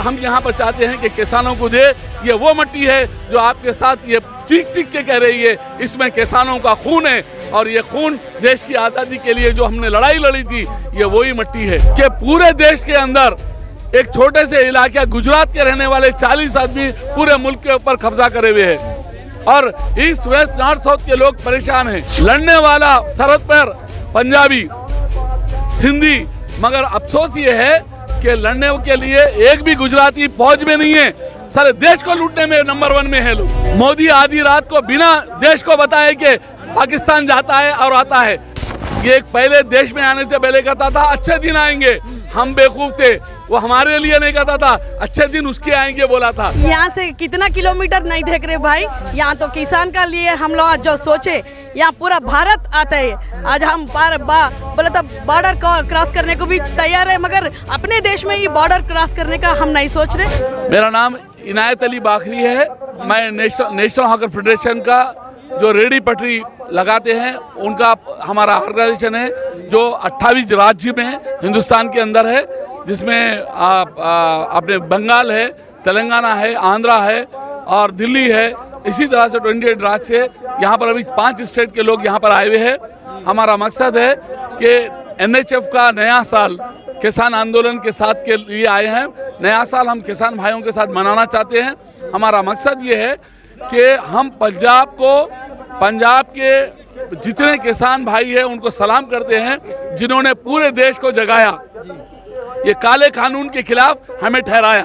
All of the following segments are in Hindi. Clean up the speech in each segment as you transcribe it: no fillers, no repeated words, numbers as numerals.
हम यहाँ पर चाहते हैं कि किसानों को दे। ये वो मिट्टी है जो आपके साथ ये चीख चीख के कह रही है, इसमें किसानों का खून है और ये खून देश की आज़ादी के लिए जो हमने लड़ाई लड़ी थी, ये वही मिट्टी है कि पूरे देश के अंदर एक छोटे से इलाके गुजरात के रहने वाले 40 आदमी पूरे मुल्क के ऊपर कब्जा करे हुए हैं और ईस्ट वेस्ट नॉर्थ साउथ के लोग परेशान हैं। लड़ने वाला सरहद पर पंजाबी, सिंधी, मगर अफसोस ये है कि लड़ने के लिए एक भी गुजराती फौज में नहीं है। सारे देश को लूटने में नंबर 1 में है लोग। मोदी आधी रात को बिना देश को बताए कि पाकिस्तान जाता है और आता है। ये एक पहले देश में आने से पहले कहता था अच्छे दिन आएंगे, हम बेवकूफ थे, वो हमारे लिए नहीं कहता था, अच्छे दिन उसके आएंगे बोला था। यहाँ से कितना किलोमीटर नहीं देख रहे भाई, यहाँ तो किसान का लिए हम लोग जो सोचे, यहाँ पूरा भारत आता है। आज हम बोले तो बॉर्डर क्रॉस करने को भी तैयार है, मगर अपने देश में ही बॉर्डर क्रॉस करने का हम नहीं सोच रहे। मेरा नाम इनायत अली बाखरी है। मैं नेशनल हॉकी फेडरेशन का जो रेडी पटरी लगाते हैं उनका हमारा ऑर्गेनाइजेशन है जो 28 राज्य में हिंदुस्तान के अंदर है, जिसमें अपने बंगाल है, तेलंगाना है, आंध्रा है और दिल्ली है। इसी तरह से 28 राज्य से यहाँ पर अभी 5 स्टेट के लोग यहाँ पर आए हुए हैं। हमारा मकसद है कि NHF का नया साल किसान आंदोलन के साथ के लिए आए हैं। नया साल हम किसान भाइयों के साथ मनाना चाहते हैं। हमारा मकसद ये है कि हम पंजाब के जितने किसान भाई हैं उनको सलाम करते हैं जिन्होंने पूरे देश को जगाया, ये काले कानून के खिलाफ हमें ठहराया।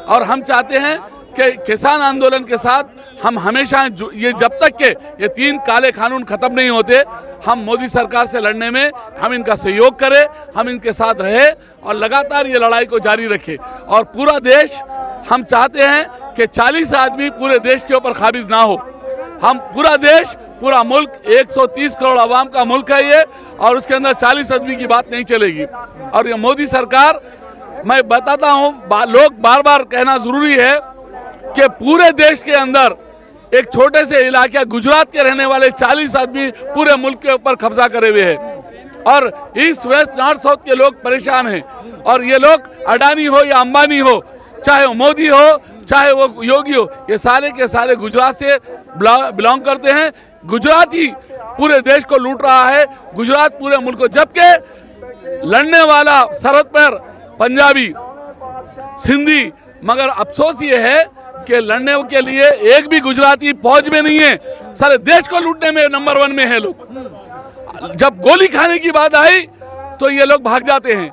और हम चाहते हैं कि किसान आंदोलन के साथ हम हमेशा ये जब तक के ये 3 काले कानून खत्म नहीं होते, हम मोदी सरकार से लड़ने में हम इनका सहयोग करें, हम इनके साथ रहे और लगातार ये लड़ाई को जारी रखें। और पूरा देश हम चाहते हैं कि 40 आदमी पूरे देश के ऊपर काबिज ना हो। हम पूरा देश, पूरा मुल्क 130 करोड़ आवाम का मुल्क है ये, और उसके अंदर 40 आदमी की बात नहीं चलेगी। और ये मोदी सरकार, मैं बताता हूँ, लोग बार बार कहना जरूरी है कि पूरे देश के अंदर एक छोटे से इलाके गुजरात के रहने वाले 40 आदमी पूरे मुल्क के ऊपर कब्जा करे हुए हैं और ईस्ट वेस्ट नॉर्थ साउथ के लोग परेशान हैं। और ये लोग अडानी हो या अंबानी हो, चाहे वो मोदी हो चाहे वो योगी हो, ये सारे के सारे गुजरात से बिलोंग करते हैं। गुजरात ही पूरे देश को लूट रहा है, गुजरात पूरे मुल्क को, जबकि लड़ने वाला सरहद पर पंजाबी, सिंधी, मगर अफसोस ये है कि लड़ने के लिए एक भी गुजराती फौज में नहीं है। सारे देश को लूटने में नंबर 1 में है लोग। जब गोली खाने की बात आई तो ये लोग भाग जाते हैं,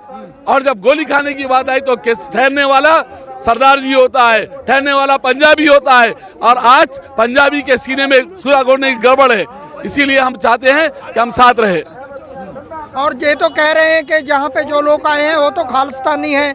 और जब गोली खाने की बात आई तो ठहरने वाला सरदार जी होता है, ठहरने वाला पंजाबी होता है। और आज पंजाबी के सीने में सूरा गोड़ने की गड़बड़ है, इसीलिए हम चाहते हैं कि हम साथ रहे। और ये तो कह रहे हैं कि जहाँ पे जो लोग आए हैं वो तो खालिस्तानी है,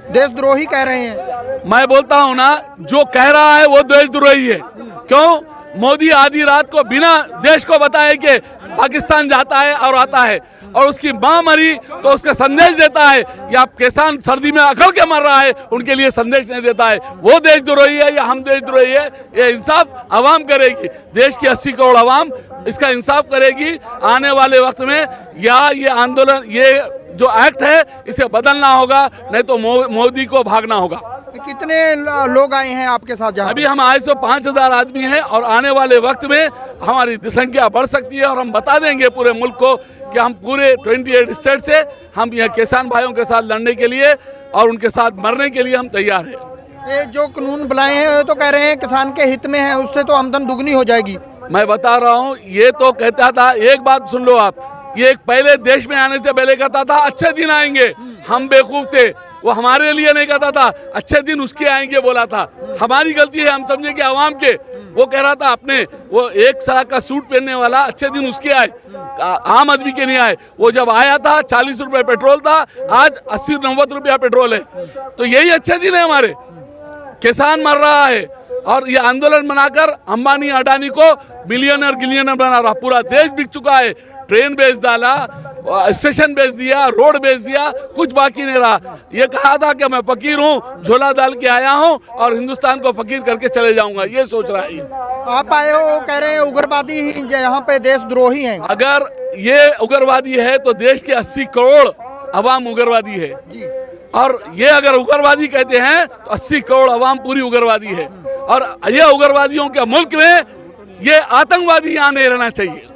देशद्रोही कह रहे हैं। मैं बोलता हूँ ना, जो कह रहा है वो देशद्रोही है। क्यों? मोदी आधी रात को बिना देश को बताए कि पाकिस्तान जाता है और आता है, और उसकी माँ मरी तो उसका संदेश देता है, या किसान सर्दी में अकड़ के मर रहा है उनके लिए संदेश नहीं देता है। वो देशद्रोही है या हम देशद्रोही है? ये इंसाफ आवाम करेगी, देश की 80 करोड़ आवाम इसका इंसाफ करेगी आने वाले वक्त में। या ये आंदोलन, ये जो एक्ट है इसे बदलना होगा, नहीं तो मोदी को भागना होगा। कितने लोग आए हैं आपके साथ? अभी हम आए 5,000 आदमी हैं, और आने वाले वक्त में हमारी संख्या बढ़ सकती है। और हम बता देंगे पूरे मुल्क को कि हम पूरे 28 स्टेट से हम यहाँ किसान भाइयों के साथ लड़ने के लिए और उनके साथ मरने के लिए हम तैयार हैं। ये जो कानून बनाए हैं तो कह रहे हैं किसान के हित में है, उससे तो आमदन दुगनी हो जाएगी। मैं बता रहा हूँ, ये तो कहता था, एक बात सुन लो आप, ये एक पहले देश में आने से पहले कहता था अच्छे दिन आएंगे, हम बेवकूफ थे, वो हमारे लिए नहीं कहता था, अच्छे दिन उसके आएंगे बोला था। हमारी गलती है, हम समझे कि आवाम के, वो कह रहा था अपने, वो 1 साल का सूट पहनने वाला, अच्छे दिन उसके आए, आम आदमी के नहीं आए। वो जब आया था 40 रुपए पेट्रोल था, आज 80-90 रुपया पेट्रोल है। तो यही अच्छे दिन है हमारे। किसान मर रहा है और ये आंदोलन बनाकर अंबानी अडानी को बिलियनर गिलियनर बना रहा। पूरा देश बिक चुका है, ट्रेन बेच डाला, स्टेशन बेच दिया, रोड बेच दिया, कुछ बाकी नहीं रहा। ये कहा था कि मैं फकीर हूँ, झोला डाल के आया हूँ और हिंदुस्तान को फकीर करके चले जाऊंगा, ये सोच रहा है। आप आए हो, कह रहे हैं उग्रवादी यहाँ पे देशद्रोही हैं। अगर ये उग्रवादी है तो देश के 80 करोड़ अवाम उग्रवादी है। और ये अगर उग्रवादी कहते हैं तो 80 करोड़ अवाम पूरी उग्रवादी है, और ये उग्रवादियों के मुल्क में ये आतंकवादी यहाँ नहीं रहना चाहिए।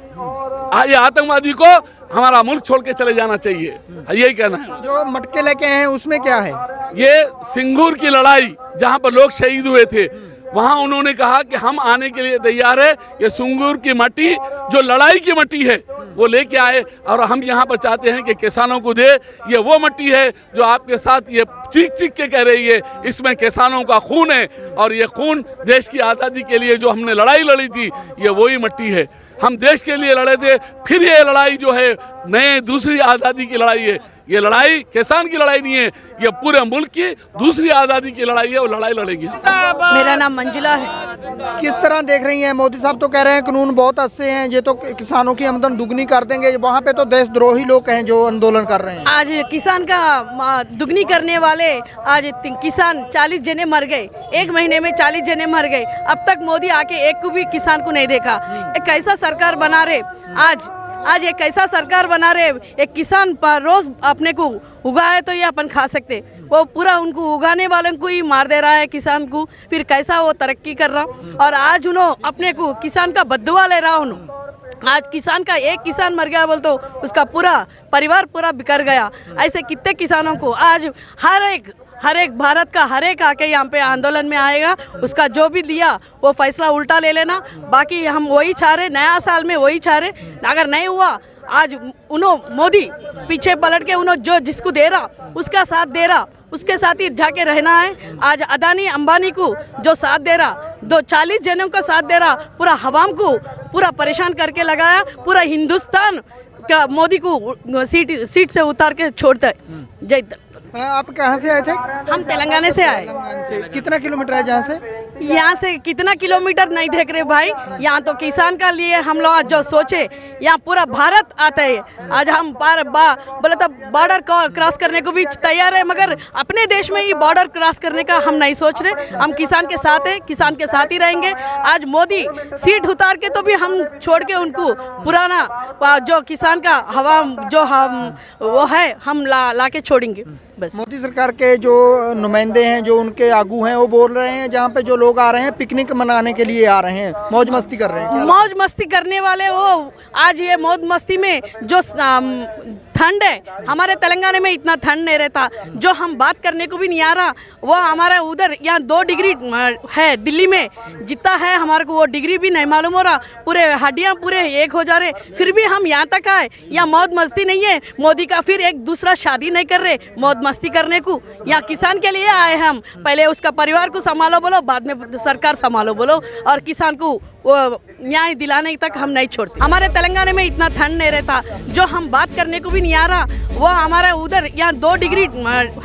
ये आतंकवादी को हमारा मुल्क छोड़ के चले जाना चाहिए, यही कहना है। जो मटके लेके हैं उसमें क्या है? ये सिंगूर की लड़ाई जहाँ पर लोग शहीद हुए थे, वहाँ उन्होंने कहा कि हम आने के लिए तैयार है। ये सिंगूर की मट्टी जो लड़ाई की मट्टी है वो लेके आए, और हम यहाँ पर चाहते हैं कि किसानों को दे। ये वो मट्टी है जो आपके साथ ये चीख चीख के कह रही है, इसमें किसानों का खून है, और ये खून देश की आज़ादी के लिए जो हमने लड़ाई लड़ी थी, ये वही मट्टी है। हम देश के लिए लड़े थे, फिर ये लड़ाई जो है नए दूसरी आज़ादी की लड़ाई है। ये लड़ाई किसान की लड़ाई नहीं है, ये पूरे मुल्क की दूसरी आज़ादी की लड़ाई है, वो लड़ाई लड़ेगी। मेरा नाम मंजुला है। किस तरह देख रही हैं? मोदी साहब तो कह रहे हैं कानून बहुत अच्छे हैं, ये तो किसानों की आमदन दुगनी कर देंगे। वहाँ पे तो देशद्रोही लोग हैं जो आंदोलन कर रहे हैं। आज किसान का दुगनी करने वाले आज किसान 40 जने मर गए, 1 महीने में 40 जने मर गए। अब तक मोदी आके एक को भी किसान को नहीं देखा। एक कैसा सरकार बना रहे आज एक कैसा सरकार बना रहे। एक किसान रोज अपने को उगाए तो ये अपन खा सकते, वो पूरा उनको उगाने वालों को ही मार दे रहा है किसान को। फिर कैसा वो तरक्की कर रहा, और आज उन्होंने अपने को किसान का बद्दुआ ले रहा उन्होंने। आज किसान का एक किसान मर गया बोल तो उसका पूरा परिवार पूरा बिखर गया। ऐसे कितने किसानों को आज हर एक भारत का हर एक आके यहाँ पे आंदोलन में आएगा, उसका जो भी दिया वो फैसला उल्टा ले लेना। बाकी हम वही चाह रहे, नया साल में वही चाह रहे। अगर नहीं हुआ, आज उन्होंने मोदी पीछे पलट के उन्होंने जो जिसको दे रहा उसका साथ दे रहा, उसके साथ ही जाके रहना है। आज अदानी अंबानी को जो साथ दे रहा, 40 जनों का साथ दे रहा, पूरा हवाम को पूरा परेशान करके लगाया। पूरा हिंदुस्तान का मोदी को सीट से उतार के छोड़ता है। जय। आप कहाँ से आए थे? हम तेलंगाना से आए। कितना किलोमीटर है जहाँ से? यहाँ से कितना किलोमीटर नहीं देख रहे भाई। यहाँ तो किसान का लिए हम लोग आज जो सोचे, यहाँ पूरा भारत आता है। आज हम बोले तो बॉर्डर क्रॉस करने को भी तैयार है, मगर अपने देश में ही बॉर्डर क्रॉस करने का हम नहीं सोच रहे। हम किसान के साथ है, किसान के साथ ही रहेंगे। आज मोदी सीट उतार के तो भी हम छोड़ के उनको पुराना जो किसान का हवा जो हम वो है हम ला के छोड़ेंगे बस। मोदी सरकार के जो नुमाइंदे हैं, जो उनके आगू हैं, वो बोल रहे हैं जहाँ पे जो लोग आ रहे हैं पिकनिक मनाने के लिए आ रहे हैं, मौज मस्ती कर रहे हैं। मौज मस्ती करने वाले वो आज ये मौज मस्ती में जो ठंड है, हमारे तेलंगाना में इतना ठंड नहीं रहता। जो हम बात करने को भी नहीं आ रहा, वो हमारा उधर यहाँ 2 डिग्री है, दिल्ली में जितना है हमारे को वो डिग्री भी नहीं मालूम हो रहा। पूरे हड्डियाँ पूरे एक हो जा रहे, फिर भी हम यहाँ तक आए। यहाँ मौज मस्ती नहीं है। मोदी का फिर एक दूसरा शादी नहीं कर रहे मौज मस्ती करने को। यहाँ किसान के लिए आए हम। पहले उसका परिवार को संभालो बोलो, बाद में सरकार संभालो बोलो, और किसान को वो न्याय दिलाने तक हम नहीं छोड़ते। हमारे तेलंगाना में इतना ठंड नहीं रहता। जो हम बात करने को भी नहीं आ रहा, वो हमारा उधर यहाँ 2 डिग्री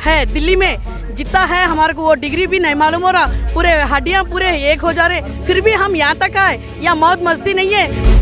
है, दिल्ली में जितना है हमारे को वो डिग्री भी नहीं मालूम हो रहा। पूरे हड्डियाँ पूरे एक हो जा रहे, फिर भी हम यहाँ तक आए। यहाँ मौज मस्ती नहीं है।